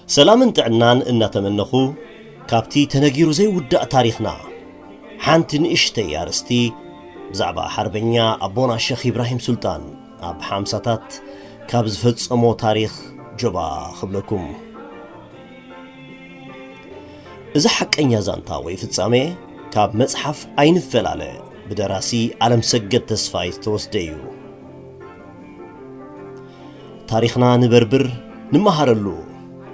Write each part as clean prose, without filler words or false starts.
سلام انتعنان إن تمنخو كابتي تنجيرو زي وداء تاريخنا حانتن اشتي أرستي بزعبا حربنيا أبونا الشيخ إبراهيم سلطان أب حامساتات كابز فتس أمو تاريخ جبا خبلكم إذا حق أن يزانتا ويفتسامي كاب مصحف أين فلالة بدراسي عالم سجد تسفايت توسديو تاريخنا نبربر نمهارلو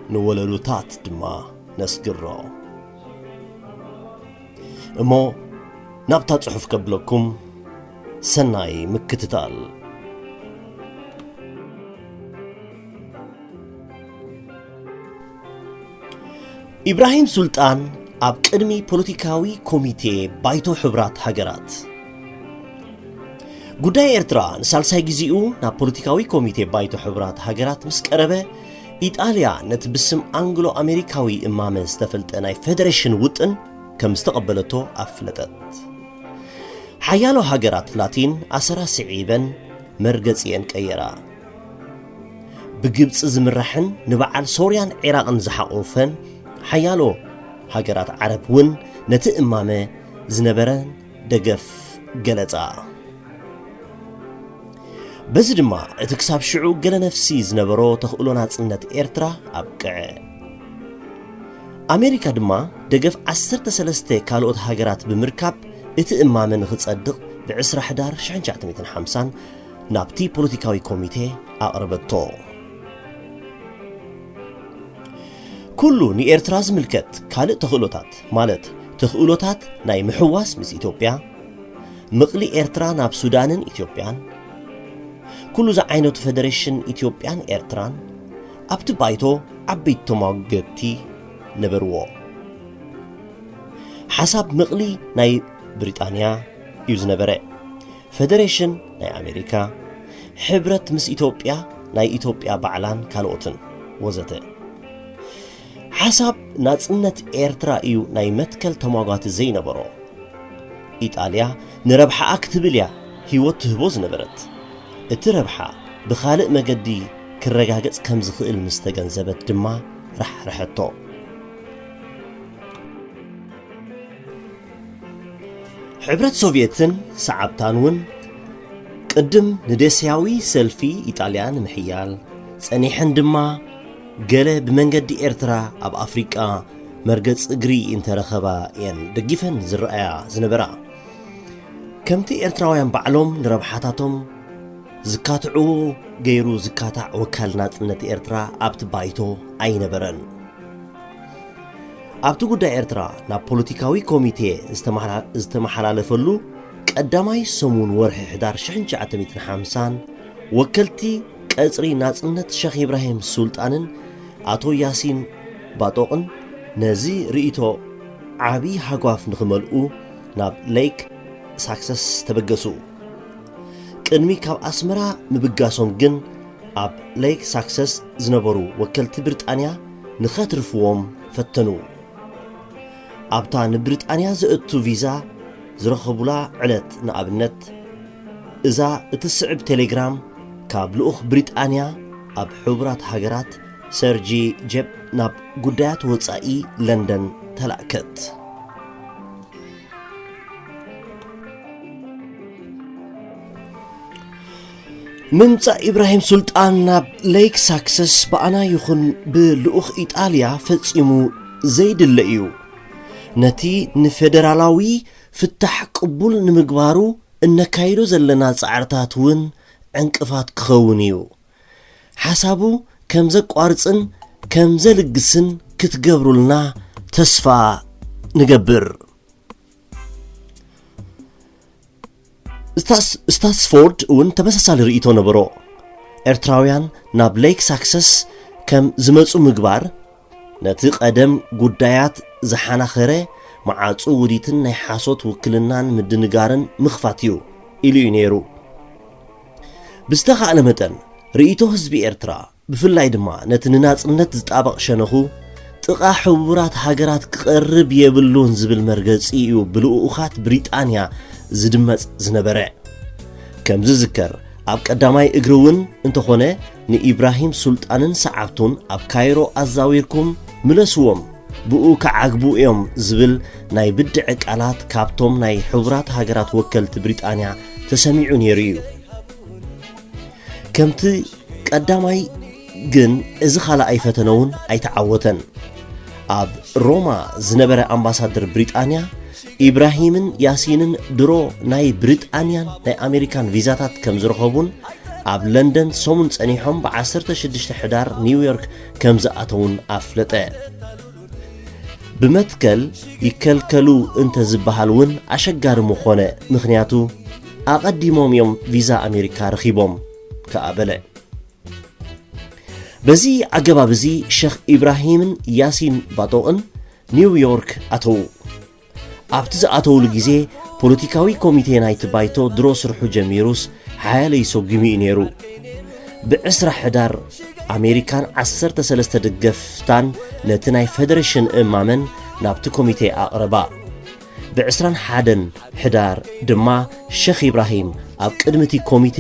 نوللو تات دما نسقرو امو نبتا صحف قبلكم سناي مكتتال إبراهيم سلطان اب قدمي بوليتيكاوي كوميتي بايتو حبرات هاجرات ጉዳይ ኤርትራ ሳልሳይ ግዚኡ ናብ ፖለቲካዊ ኮሚቴ ባይቶ ሕብራት ሃገራት ምስ ቀረበ ኢጣልያ ነቲ ብስም አንግሎ አሜሪካዊ እማመ ዝተፈልጠ ናይ ፌደሬሽን ውጥን ከም ዝተቀበለቶ አፍለጠት ሓያሎ ሃገራት ላቲን አሰራ ስዒበን መርገጽየን ቀየራ ብግብጽ ዝምራሕን ንበዓል ሶርያን ኢራቅን ዝሓቆፈን ሓያሎ ሃገራት ዓረብ ውን ነቲ እማመ ዝነበረን ደገፍ ገለጻ بس دما اتكساب شعو قل نفسي زنبرو تخقلو ناصنت إرترا أبقع أمريكا دما دقف 13 كالوت هاجرات بمركب اتئمامن ختصدق بعسر حدار شعنجات 250 نابتي بوليتيكاوي كوميتي أقربتو كلو ني إرترا زملكت كالو تخقلوتات مالت تخقلوتات ناي محواس مس إثيوبيا مقلي إرترا ناب سودانن إثيوبيان كل ذا عينوت فدريشن إثيوبيان إرتران أبت بايتو عبيت تماغتي نبرو حسب مقلي ناي بريطانيا يوز نبره فدريشن ناي أمريكا حبرت مس إثيوبيا ناي إثيوبيا بعلان كالوتن وزته حسب ناصنت إرترا إيو ناي متكل تماغات زي نبرو إيطاليا نربح أكتبليا هيوت هبوز نبرت اتربحا بخالق مجدي كالرجاجس كم زخيل مستجنزبت دما رحتو حبرت سوفيتن سعبتانون قدم ندسياوي سلفي إيطاليان محيال سنيحن دما قال بمنجدي إرترا أب أفريقيا مرقص اجري انترخبا ين دقيفن زرقايا زنبرا كمتي إرتراويان بعلوم نربحاتاتهم زكاتعو غيرو زكاتع وكالنات نت إرترا أبت بايتو أي نبرن أبتو قد إرترا نا بوليتيكاوي كوميتي استمحل لفلو قداماي سمون ورح 1150 وكلتي كأسري ناس نت شيخ إبراهيم سلطانن أتو ياسين باطوقن نزي رئيتو عبي حقواف نخملقو ناب ليك ساكسس تبقسو قدمي كاب أسمرا مبقاسهم جن أب ليك ساكسس زنبرو وكلت بريطانيا نخاطرفوهم فتنو أبطان بريطانيا زقتو فيزا زرخبولا علت نقابنت إذا اتسعب تليجرام كاب لأخ بريطانيا أب حبرات هاجرات سيرجي جيب ناب قدات وصائي لندن تلاكت ممتع إبراهيم سلطان ناب ليك ساكسس بأنا يخن بلؤخ إيطاليا فتسيمو زيد اللقيو نتي نفدرالاوي فتح قبول نمقبارو إن كايرو زلنا سعرتاتون عنكفات كخونيو حسابو كمزا قوارصن كمزا لقسن كتقبرو لنا تسفى نقبر ستاسفورد ون تمسسال رئيتو نبرو إرتراويان ناب ليك ساكسس كم زمصو مقبار نتي قدم قدايات زحانا خيري معاصو وديتن ناي حاسوت وكلنان مدنقارن مخفاتيو إليو نيرو بستخا متن رئيتو حزبي إرترا بفلاي دما نتنناص نت زطابق شنخو ጥቃ ሕቡራት ሃገራት ክቀርብ የብሉን ዝብል መርገጽ እዩ ብልኡኻት ብሪጣንያ ዝድመጽ ዝነበረ ከም ዝዝከር ኣብ ቀዳማይ እግሩውን እንተኾነ ንኢብራሂም ሱልጣንን ሰዓብቱን ኣብ ካይሮ ኣዛዊርኩም ምለስዎም ብኡ ከዓግቡ እዮም ዝብል ናይ ብድዕ ቃላት ካብቶም ናይ ሕቡራት ሃገራት ወከልቲ ብሪጣንያ ተሰሚዑ ነይሩ እዩ ከምቲ ቀዳማይ ግን እዚ ካልኣይ ፈተነውን ኣይተዓወተን ኣብ ሮማ ዝነበረ ኣምባሳደር ብሪጣንያ ኢብራሂምን ያሲንን ድሮ ናይ ብሪጣንያን ናይ ኣሜሪካን ቪዛታት ከም ዝረኸቡን ኣብ ለንደን ሰሙን ጸኒሖም ብ16 ሕዳር ኒውዮርክ ከም ዝኣተውን ኣፍለጠ ብመትከል ይከልከሉ እንተ ዝበሃልውን ኣሸጋሪ ምኾነ ምኽንያቱ ኣቐዲሞም እዮም ቪዛ ኣሜሪካ ረኺቦም ከኣበለ በዚ ኣገባብ እዚ ሼኽ ኢብራሂምን ያሲን ባጦቕን ኒውዮርክ ኣተዉ ኣብቲ ዝኣተውሉ ግዜ ፖለቲካዊ ኮሚቴ ናይቲ ባይቶ ድሮ ስርሑ ጀሚሩስ ሓያለ ይሰጉሙ ነይሩ ብ20 ሕዳር ኣሜሪካን 13 ደገፍታን ነቲ ናይ ፌደሬሽን እማመን ናብቲ ኮሚቴ ኣቕረባ ብ21 ሕዳር ድማ ሼኽ ኢብራሂም ኣብ ቅድሚቲ ኮሚቴ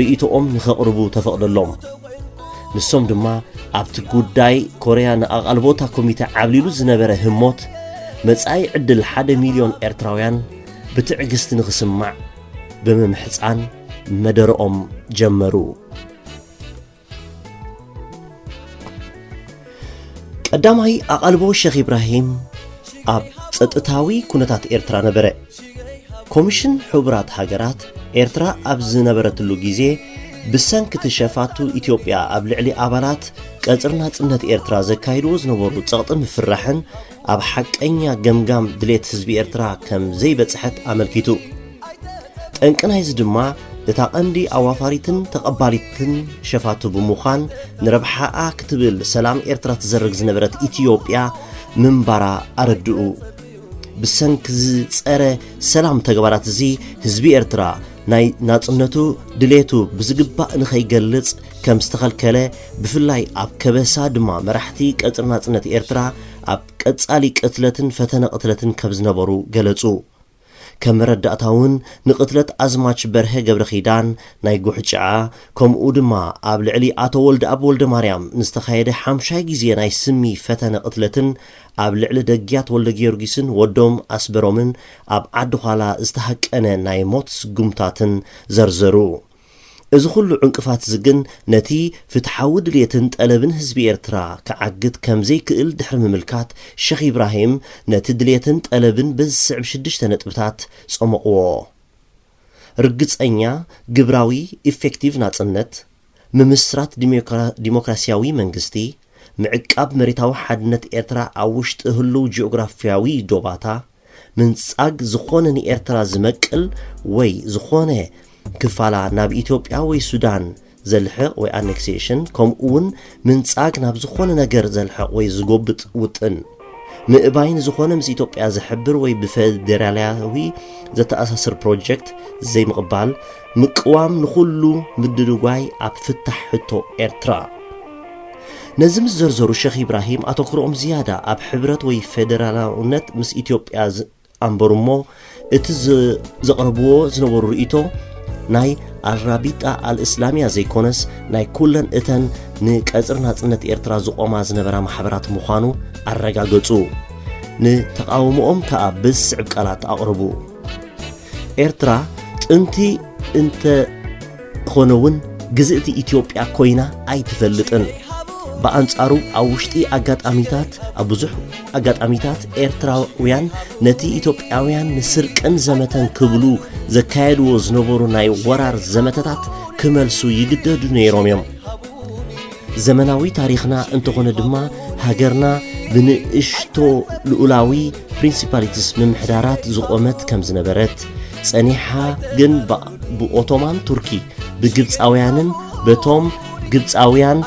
ርእይቶኦም ንኸቕርቡ ተፈቕደሎም ንሶም ድማ ኣብቲ ጉዳይ ኮርያ ንኣቓልቦታ ኮሚቴ ዓብሊሉ ዝነበረ ህሞት መጻኢ ዕድል 1 ሚልዮን ኤርትራውያን ብትዕግስቲ ንኽስማዕ ብምምሕፃን መደረኦም ጀመሩ ቀዳማይ ኣቓልቦ ሼኽ ኢብራሂም ኣብ ጸጥታዊ ኩነታት ኤርትራ ነበረ ኮሚሽን ሕቡራት ሃገራት ኤርትራ ኣብ ዝነበረትሉ ግዜ ብሰንኪ ሸፋቱ ኢትዮጵያ ኣብ ልዕሊ ኣባላት ቀጽር ናጽነት ኤርትራ ዘካይድዎ ዝነበሩ ጸቕጥን ምፍራሕን ኣብ ሓቀኛ ገምጋም ድሌት ህዝቢ ኤርትራ ከም ዘይበጽሐት ኣመልኪቱ ጠንቅናይዚ ድማ እታ ቀንዲ ኣዋፋሪትን ተቐባሊትን ሸፋቱ ብምዃን ንረብሓኣ ክትብል ሰላም ኤርትራ ትዘርግ ዝነበረት ኢትዮጵያ ምንባራ ኣረድኡ ብሰንኪ ዝጸረ ሰላም ተግባራት እዚ ህዝቢ ኤርትራ ናይ ናጽነቱ ድሌቱ ብዝግባእ ንኸይገልጽ ከም ዝተኸልከለ ብፍላይ ኣብ ከበሳ ድማ መራሕቲ ቀጽር ናጽነት ኤርትራ ኣብ ቀጻሊ ቅትለትን ፈተነ ቅትለትን ከም ዝነበሩ ገለጹ ከም መረዳእታውን ንቅትለት ኣዝማች በርሀ ገብረ ኺዳን ናይ ጉሕጭዓ ከምኡ ድማ ኣብ ልዕሊ ኣቶ ወልደ ኣብ ወልደ ማርያም ንዝተኻየደ 5 ግዜ ናይ ስሚ ፈተነ ቅትለትን ኣብ ልዕሊ ደጊያት ወልደ ጊዮርጊስን ወዶም ኣስበሮምን ኣብ ዓዲ ኋላ ዝተሃቀነ ናይ ሞት ስጉምታትን ዘርዘሩ እዚ ኩሉ ዕንቅፋት ዝግን ነቲ ፍትሓዊ ድሌትን ጠለብን ህዝቢ ኤርትራ ከዓግት ከም ዘይክእል ድሕሪ ምምልካት ሼኽ ኢብራሂም ነቲ ድሌትን ጠለብን ብዝስዕብ 6 ነጥብታት ጸመቕዎ ርግጸኛ ግብራዊ ኢፌክቲቭ ናጽነት ምምስራት ዲሞክራሲያዊ መንግስቲ ምዕቃብ መሬታዊ ሓድነት ኤርትራ ኣብ ውሽጢ ህልው ጂኦግራፊያዊ ዶባታ ምንጻግ ዝኾነ ንኤርትራ ዝመቅል ወይ ዝኾነ ክፋላ ናብ ኢትዮጵያ ወይ ሱዳን ዘልሕቕ ወይ ኣኔክሴሽን ከምኡውን ምንጻግ ናብ ዝኾነ ነገር ዘልሕቕ ወይ ዝጎብጥ ውጥን ምእባይን ዝኾነ ምስ ኢትዮጵያ ዝሕብር ወይ ብፌደራላዊ ዘተኣሳስር ፕሮጀክት ዘይምቕባል ምቅዋም ንኹሉ ምድድጓይ ኣብ ፍታሕ ሕቶ ኤርትራ ነዚ ምስ ዘርዘሩ ሼኽ ኢብራሂም ኣተኩሮኦም ዝያዳ ኣብ ሕብረት ወይ ፌደራላውነት ምስ ኢትዮጵያ ኣንበሩ እሞ እቲ ዘቕረብዎ ዝነበሩ ርእይቶ ናይ ኣራቢጣ አልእስላሚያ ዘይኮነስ ናይ ኩለን እተን ንቀጽር ናጽነት ኤርትራ ዝቆማ ዝነበራ ማሕበራት ምዃኑ ኣረጋገጹ ንተቃውሞኦም ከኣ ብስዕብ ቃላት ኣቕርቡ ኤርትራ ጥንቲ እንተ ኾነውን ግዝእቲ ኢትዮጵያ ኮይና ኣይትፈልጥን በአንጻሩ ኣብ ውሽጢ ኣጋጣሚታት ኣብ ብዙሕ ኣጋጣሚታት ኤርትራውያን ነቲ ኢትዮጵያውያን ንስርቅን ዘመተን ክብሉ ዘካየድዎ ዝነበሩ ናይ ወራር ዘመተታት ክመልሱ ይግደዱ ነይሮም እዮም ዘመናዊ ታሪኽና እንተኾነ ድማ ሃገርና ብንእሽቶ ልኡላዊ ፕሪንሲፓሊቲስ ምምሕዳራት ዝቆመት ከም ዝነበረት ጸኒሓ ግን ብኦቶማን ቱርኪ ብግብፃውያንን በቶም ግብፃውያን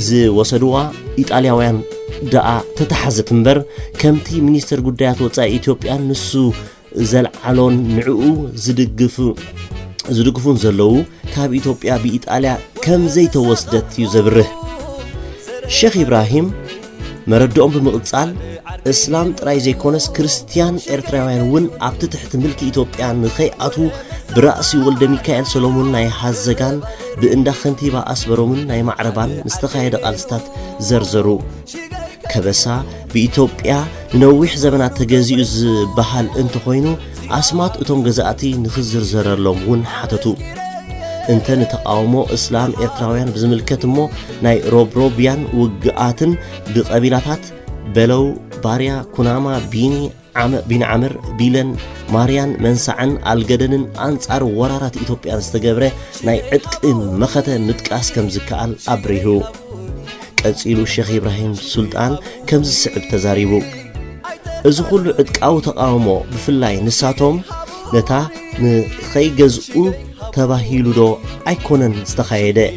ዝወሰድዋ ኢጣልያውያን ደኣ ተተሓዘት እምበር ከምቲ ሚኒስትር ጉዳያት ወፃኢ ኢትዮጵያ ንሱ ዘልዓሎን ንዕኡ ዝድግፉን ዘለዉ ካብ ኢትዮጵያ ብኢጣልያ ከም ዘይተወስደት እዩ ዘብርህ ሼኽ ኢብራሂም መረድኦም ብምቕጻል እስላም ጥራይ ዘይኮነስ ክርስቲያን ኤርትራውያን እውን ኣብቲ ትሕቲ ምልኪ ኢትዮጵያ ንኸይኣቱ برأسي ولد ميكائيل سولومون ناي حزقان بإندا خنتيبا أسبرومون ناي معربان مستخايد قالستات زرزرو كبسا بإثيوبيا نوح زمانات تجازيو بحال انت خوينو أسمات اتوم جزاتي نخزر زرر لومون حتتو انت نتقاومو اسلام إرتراويان بزملكتمو ناي روبيان وقعاتن بقبيلاتات بلو باريا كوناما بين عمر بيلن ماريان منسعن الجدنن أنصار ورارات إثيوبيا استجبره ناي عتق مخته نتقاس كم زكال أبريهو قصيلو الشيخ إبراهيم سلطان كم زسعب تزاريبو إذا كل عتقاو تقاومو بفلاي نساتهم نتا نخي جزء تباهيلو دو أيكونن استخايده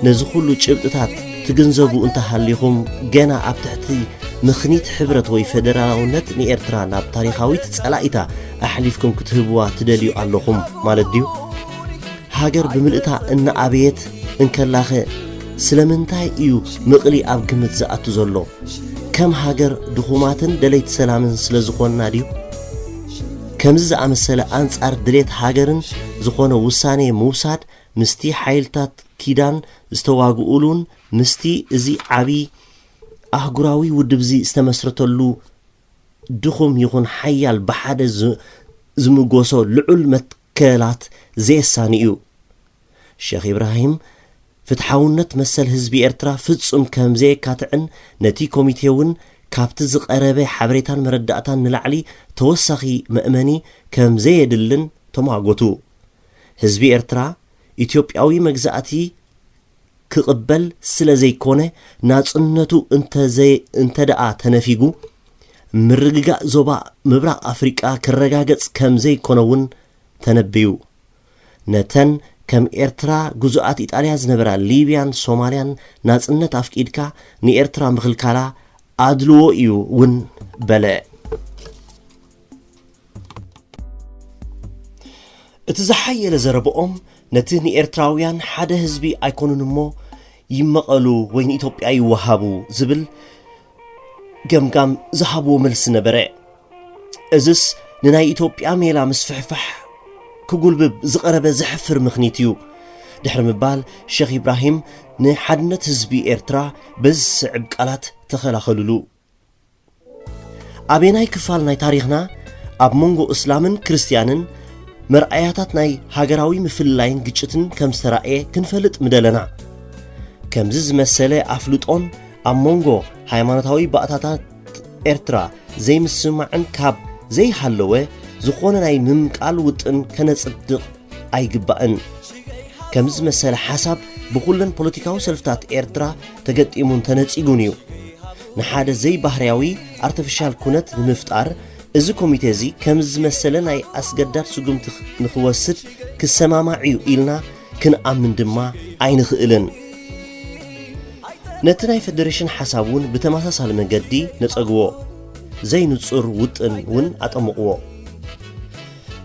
نزخلو شبتات تجنزبو انت حليهم جنا أبتحتي مخنيت حبرت وي فدرالونت ني إرترا ناب تاريخاوي تسألائتا أحليفكم كتبوا تدليو اللهم مالديو هاجر بملئتا إن أبيت إن كلاخي سلمنتاي إيو مقلي أب قمت زقاتو زلو كم هاجر دخوماتن دليت سلامن سلزخون ناديو كم زق أمثلة أنصار دليت هاجرن زخون وساني موساد مستي حيلتات كيدان استواقولون مستي زي عبي أهجراوي ودبزي استمسرتلو دخوم يكون حيال بحد زمجوسو لعل متكلات زي السانيو الشيخ إبراهيم فتحاونت مسل هزبي إرترا فتصم كم زي كاتعن نتي كوميتيون كابت زقربه حبريتان مرداتان نلعلي توسخي مأمني كم زي يدلن تماغوتو هزبي إرترا إثيوبياوي مجزاتي كقبل سلا زي كونه ناصنتو انت دعا تنفيقو مرقاق زوبا مبرق أفريقيا كرقاقص كم زي كونون تنبيو نتن كم إرترا جزءات إيطاليا زنبرا ليبيان سوماليان ناصنت أفكيدكا ني إرترا مخلكالا أدلو إيو ون بلاء اتزحي لزربؤم نتني إرتراويان حدا هزبي أيكونون مو يمقلو وين إثيوبيا يوهابو زبل جمجام زهابو ملس نبرع أزس نناي إثيوبيا ميلا مسفحفح كقول بب زقرب زحفر مخنيتيو دحر مبال الشيخ إبراهيم نحدنت هزبي إرترا بز عبقالات تخلاخلولو أبيناي كفال ناي تاريخنا أب مونغو إسلامن كريستيانن مرأياتات ناي هاجراوي مفلاين جتشتن كم سرائي كنفلت مدلنا كم زز مسألة أفلوتون أمونغو هايمانتاوي بقطاتات إرترا زي مسمعن كاب زي حلوة زخونا ناي ممكال وطن كنصدق أي جبأن كم زز مسألة حساب بقولن بوليتيكاو سلفتات إرترا تجد إيمون تنتيجونيو نحاد زي بحرياوي artificial كونت نمفتار إذا كوميتازي كم زمثلنا أي أسجدار سجوم نخوسد كسماما عيو إلنا كن أمن دما عين خيلن نتناي فدريشن حسابون بتماسس هالمجدي نتسقوا زي نتصر وطن ون أتمقوا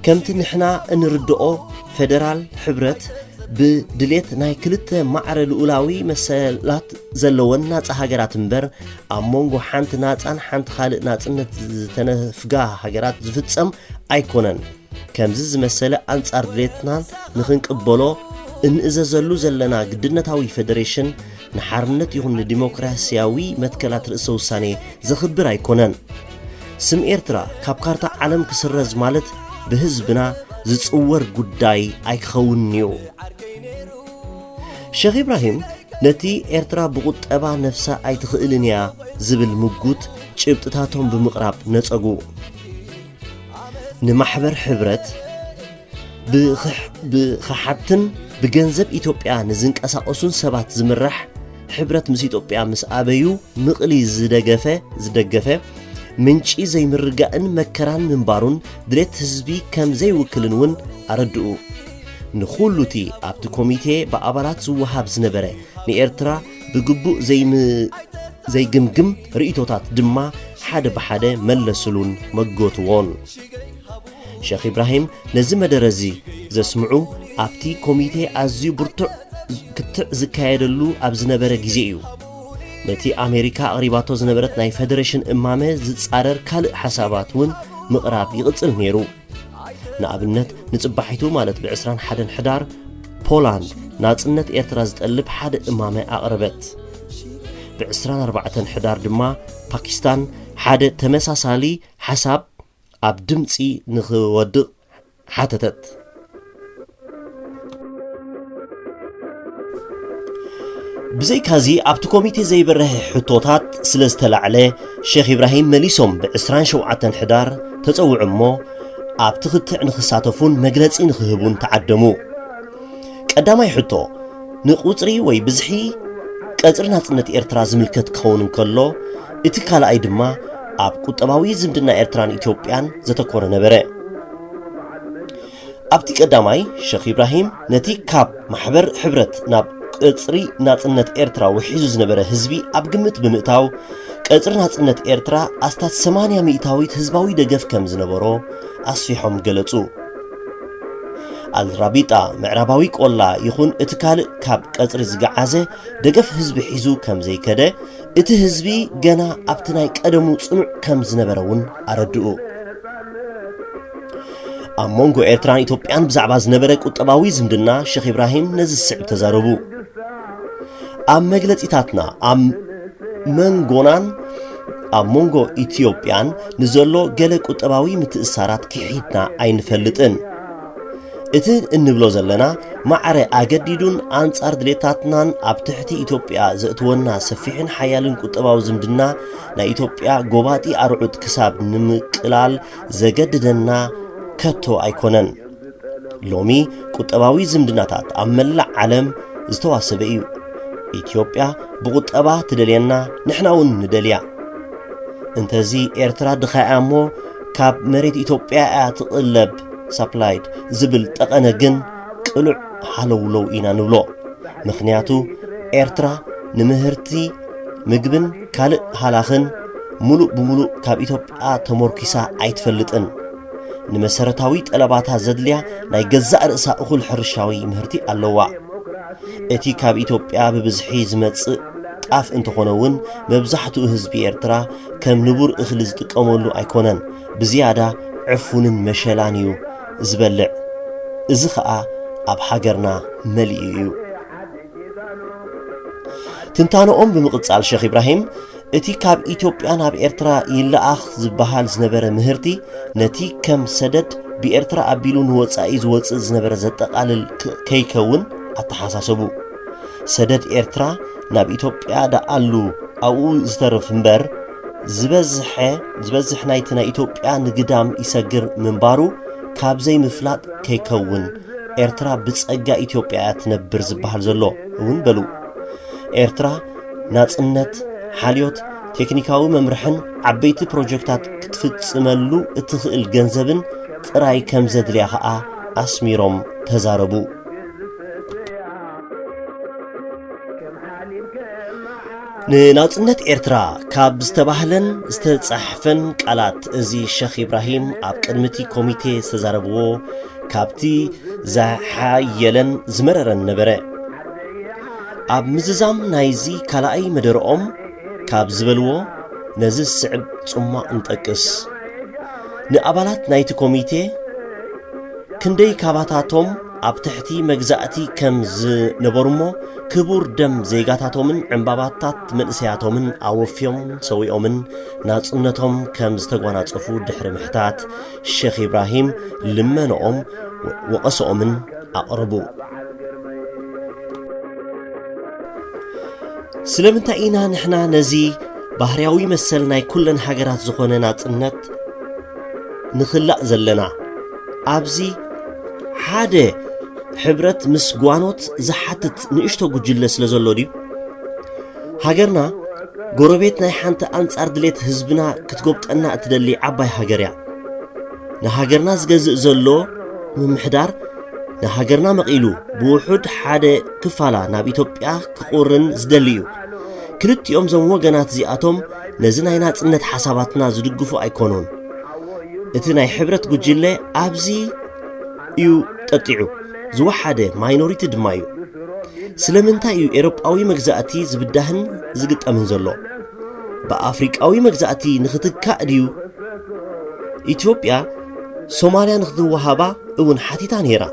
كم تنحنا نردقو فدرال حبرت بدليت ناي كلت معر الأولوي مسألات زلون ناس هاجرات مبر أمونغو حنت ناس أن حنت خالق ناس إن تنفجاه هاجرات زفتسم أيكونن كم زز مسألة أنصار دليتنا نخنك قبلو إن إذا زلوا زلنا قدرنا تاوي فدريشن نحرمنت يهون الديمقراطياوي متكلات رئيس وساني زخبر أيكونن سم إرترا كابكارتا عالم كسرز مالت بهزبنا زتصور قداي أيخونيو الشيخ إبراهيم نتي إرترا بقوت أبا نفسها أي تخيلنيا زبل مجود شبتتاتهم بمقرب نتسقو نمحبر حبرت بخحبتن بجنزب إثيوبيا نزنك أساقسون سبات زمرح حبرت مس إثيوبيا مس أبيو مقلي زدقفة منشي زي مرقان مكران منبارون دريت هزبي كم زي وكلنون أردقو نخولوتي أبت كوميتي بأبارات زوهاب زنبرة نإرترا بقبو زي جمجم رئيتوتات دما حدا بحدا ملسلون مقوتوون شيخ إبراهيم نزم درزي زسمعو أبتي كوميتي أزيو برتع كتع زكايدلو أبزنبرة جزيو نتي أمريكا قريباتو زنبرت ناي فدريشن إمامة زتصارر كالق حساباتون مقراب يغتصل نيرو ንኣብነት ንጽባሒቱ ማለት ብ21 ሕዳር ፖላንድ ናጽነት ኤርትራ ዝጠልብ ሓደ እማመ ኣቕረበት ብ24 ሕዳር ድማ ፓኪስታን ሓደ ተመሳሳሊ ሓሳብ ኣብ ድምፂ ንኽወድቕ ሓተተት ብዘይካዚ ኣብቲ ኮሚቴ ዘይበረህ ሕቶታት ስለ ዝተላዕለ ሼኽ ኢብራሂም መሊሶም ብ27 ሕዳር ተጸውዑ እሞ ኣብቲ ክትዕ ንኽሳተፉን መግለጺ ንኽህቡን ተዓደሙ ቀዳማይ ሕቶ ንቁጽሪ ወይ ብዝሒ ቀጽሪ ናጽነት ኤርትራ ዝምልከት ክኸውን እንከሎ እቲ ካልኣይ ድማ ኣብ ቁጠባዊ ዝምድና ኤርትራን ኢትዮጵያን ዘተኮረ ነበረ ኣብቲ ቀዳማይ ሼኽ ኢብራሂም ነቲ ካብ ማሕበር ሕብረት ናብ ቀጽሪ ናጽነት ኤርትራ ውሒዙ ዝነበረ ህዝቢ ኣብ ግምት ብምእታው ቀጽሪ ናጽነት ኤርትራ ኣስታት 80 ሚእታዊት ህዝባዊ ደገፍ ከም ዝነበሮ ኣስፊሖም ገለጹ ኣልራቢጣ ምዕራባዊ ቆላ ይኹን እቲ ካልእ ካብ ቀጽሪ ዝገዓዘ ደገፍ ህዝቢ ሒዙ ከም ዘይከደ እቲ ህዝቢ ገና ኣብቲ ናይ ቀደሙ ጽኑዕ ከም ዝነበረ እውን ኣረድኡ ኣብ መንጎ ኤርትራን ኢትዮጵያን ብዛዕባ ዝነበረ ቁጠባዊ ዝምድና ሼኽ ኢብራሂም ነዚ ስዕብ ተዛረቡ ኣብ መግለጺታትና ኣብ መንጎናን ኣብ መንጎ ኢትዮጵያን ንዘሎ ገለ ቁጠባዊ ምትእስሳራት ክሒድና ኣይንፈልጥን እቲ እንብሎ ዘለና ማዕረ ኣገዲዱን ኣንጻር ድሌታትናን ኣብ ትሕቲ ኢትዮጵያ ዘእትወና ሰፊሕን ሓያልን ቁጠባዊ ዝምድና ናይ ኢትዮጵያ ጎባጢ ኣርዑት ክሳብ ንምቅላል ዘገድደና ከቶ ኣይኮነን ሎሚ ቁጠባዊ ዝምድናታት ኣብ መላእ ዓለም ዝተዋሰበ እዩ ኢትዮጵያ ብቁጠባ ትደልየና ንሕና እውን ንደልያ እንተዚ ኤርትራ ድኻያ እሞ ካብ መሬት ኢትዮጵያ እያ ትቕለብ ሳፕላይድ ዝብል ጠቐነ ግን ቅሉዕ ሃለውለው ኢና ንብሎ ምኽንያቱ ኤርትራ ንምህርቲ ምግብን ካልእ ሃላኽን ሙሉእ ብምሉእ ካብ ኢትዮጵያ ተሞርኪሳ ኣይትፈልጥን ንመሰረታዊ ጠለባታ ዘድልያ ናይ ገዛእ ርእሳ እኹል ሕርሻዊ ምህርቲ ኣለዋ እቲ ካብ ኢትዮጵያ ብብዝሒ ዝመጽእ ጣፍ እንተኾነውን መብዛሕትኡ ህዝቢ ኤርትራ ከም ንቡር እኽሊ ዝጥቀመሉ ኣይኮነን ብዝያዳ ዕፉንን መሸላን እዩ ዝበልዕ እዚ ኸዓ ኣብ ሃገርና መሊኡ እዩ ትንታነኦም ብምቕጻል ሼኽ ኢብራሂም እቲ ካብ ኢትዮጵያ ናብ ኤርትራ ይለኣኽ ዝበሃል ዝነበረ ምህርቲ ነቲ ከም ሰደድ ብኤርትራ ኣቢሉ ንወጻኢ ዝወፅእ ዝነበረ ዘጠቓልል ከይከውን ኣተሓሳሰቡ ሰደድ ኤርትራ ናብ ኢትዮጵያ ደኣሉ ኣብኡ ዝተርፍ እምበር ዝበዝሕ ናይቲ ናይ ኢትዮጵያ ንግዳም ይሰግር ምንባሩ ካብ ዘይምፍላጥ ከይከውን ኤርትራ ብጸጋ ኢትዮጵያ ትነብር ዝበሃል ዘሎ እውን በሉ ኤርትራ ናጽነት ሓልዮት ቴክኒካዊ መምርሕን ዓበይቲ ፕሮጀክታት ክትፍጽመሉ እትኽእል ገንዘብን ጥራይ ከም ዘድልያ ኸዓ ኣስሚሮም ተዛረቡ ንናጽነት ኤርትራ ካብ ዝተባህለን ዝተጻሕፈን ቃላት እዚ ሼኽ ኢብራሂም ኣብ ቅድሚቲ ኮሚቴ ዝተዛረብዎ ካብቲ ዝሓየለን ዝመረረን ነበረ ኣብ ምዝዛም ናይዚ ካልኣይ መደረኦም ካብ ዝበልዎ ነዚ ስዕብ ጽማቕ እንጠቅስ ንኣባላት ናይቲ ኮሚቴ ክንደይ ካባታቶም ኣብ ትሕቲ መግዛእቲ ከም ዝነበሩሞ ክቡር ደም ዜጋታቶምን ዕምባባታት መንእሰያቶምን ኣወፍዮም ሰዊኦምን ናጽነቶም ከም ዝተጓናጸፉ ድሕሪ ምሕታት ሼኽ ኢብራሂም ልመኖኦም ወቐሶኦምን ኣቕርቡ ስለምንታይ ኢና ንሕና ነዚ ባህርያዊ መሰል ናይ ኩለን ሃገራት ዝኾነ ናጽነት ንኽላእ ዘለና ኣብዚ ሓደ ሕብረት ምስ ጓኖት ዝሓትት ንእሽቶ ጉጅለ ስለ ዘሎ ድዩ ሃገርና ጎረቤት ናይ ሓንቲ ኣንጻር ድሌት ህዝብና ክትጎብጠና እትደሊ ዓባይ ሃገር እያ ንሃገርና ዝገዝእ ዘሎ ምምሕዳር ንሃገርና መቒሉ ብውሑድ ሓደ ክፋላ ናብ ኢትዮጵያ ክቁርን ዝደሊ እዩ ክልቲኦም ዞም ወገናት እዚኣቶም ነዚ ናይ ናጽነት ሓሳባትና ዝድግፉ ኣይኮኑን እቲ ናይ ሕብረት ጉጅለ ኣብዚ እዩ ጠጢዑ ዝወሓደ ማይኖሪቲ ድማ እዩ ስለምንታይ እዩ ኤሮጳዊ መግዛእቲ ዝብዳህን ዝግጠምን ዘሎ ብኣፍሪቃዊ መግዛእቲ ንኽትካእ ድዩ ኢትዮጵያ ሶማልያ ንኽትወሃባ እውን ሓቲታ ነይራ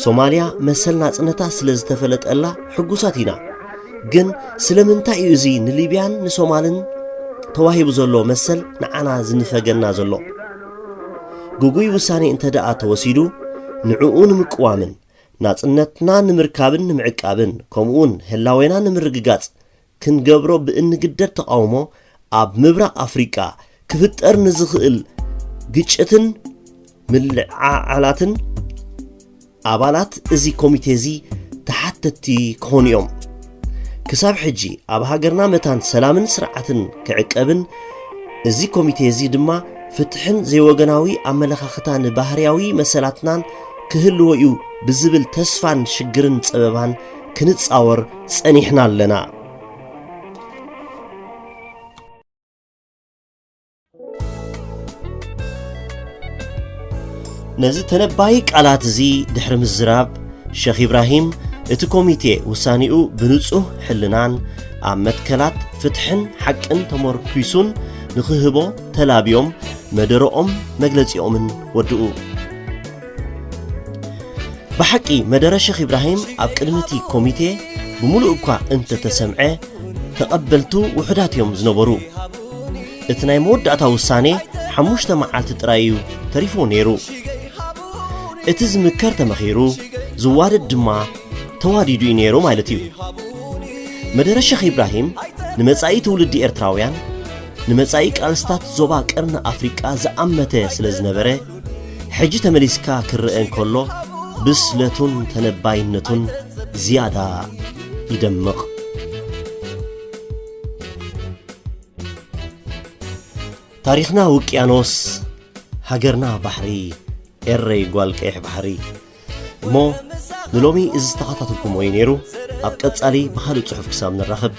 ሶማልያ መሰል ናጽነታ ስለ ዝተፈለጠላ ሕጉሳት ኢና ግን ስለምንታይ እዩ እዚ ንሊብያን ንሶማልን ተዋሂቡ ዘሎ መሰል ንዓና ዝንፈገና ዘሎ ጉጉይ ውሳኔ እንተ ደኣ ተወሲዱ ንዕኡ ንምቅዋምን ናጽነትና ንምርካብን ንምዕቃብን ከምኡውን ህላዌና ንምርግጋጽ ክንገብሮ ብእንግደድ ተቃውሞ ኣብ ምብራቕ ኣፍሪቃ ክፍጠር ንዝኽእል ግጭትን ምልዓዓላትን ኣባላት እዚ ኮሚቴ እዚ ተሓተቲ ክኾኑ እዮም ክሳብ ሕጂ ኣብ ሃገርና መታን ሰላምን ስርዓትን ክዕቀብን እዚ ኮሚቴ እዚ ድማ ፍትሕን ዘይወገናዊ ኣመለኻኽታን ባህርያዊ መሰላትናን ክህልዎ እዩ ብዝብል ተስፋን ሽግርን ፀበባን ክንጻወር ጸኒሕና ኣለና ነዚ ተነባይ ቃላት እዚ ድሕሪ ምዝራብ ሼኽ ኢብራሂም እቲ ኮሚቴ ውሳኒኡ ብንጹህ ሕልናን ኣብ መትከላት ፍትሕን ሓቅን ተመርኪሱን ንኽህቦ ተላብዮም መደረኦም መግለጺኦምን ወድኡ ብሓቂ መደረ ሼኽ ኢብራሂም ኣብ ቅድሚቲ ኮሚቴ ብምሉእ እኳ እንተ ተሰምዐ ተቐበልቱ ውሕዳት እዮም ዝነበሩ እቲ ናይ መወዳእታ ውሳኔ 5 መዓልቲ ጥራይ እዩ ተሪፉ ነይሩ እቲ ዝምከር ተመኺሩ ዝዋደድ ድማ ተዋዲዱ ነይሩ ማለት እዩ መደረ ሼኽ ኢብራሂም ንመጻኢ ትውልዲ ኤርትራውያን ንመጻኢ ቃልስታት ዞባ ቀርኒ ኣፍሪቃ ዝኣመተ ስለ ዝነበረ ሕጂ ተመሊስካ ክርአን ከሎ ብስለቱን ተነባይነቱን ዝያዳ ይደምቕ ታሪኽና ውቅያኖስ ሃገርና ባሕሪ ኤረይ ጓል ቀይሕ ባሕሪ እሞ ንሎሚ እዚ ዝተኸታተልኩም ወይ ነይሩ ኣብ ቀጻሊ ብኻልእ ጽሑፍ ክሳብ ንራኸብ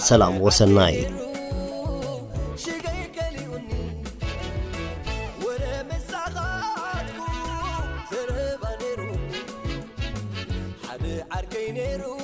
ሰላም ወሰናይ عركي نيرو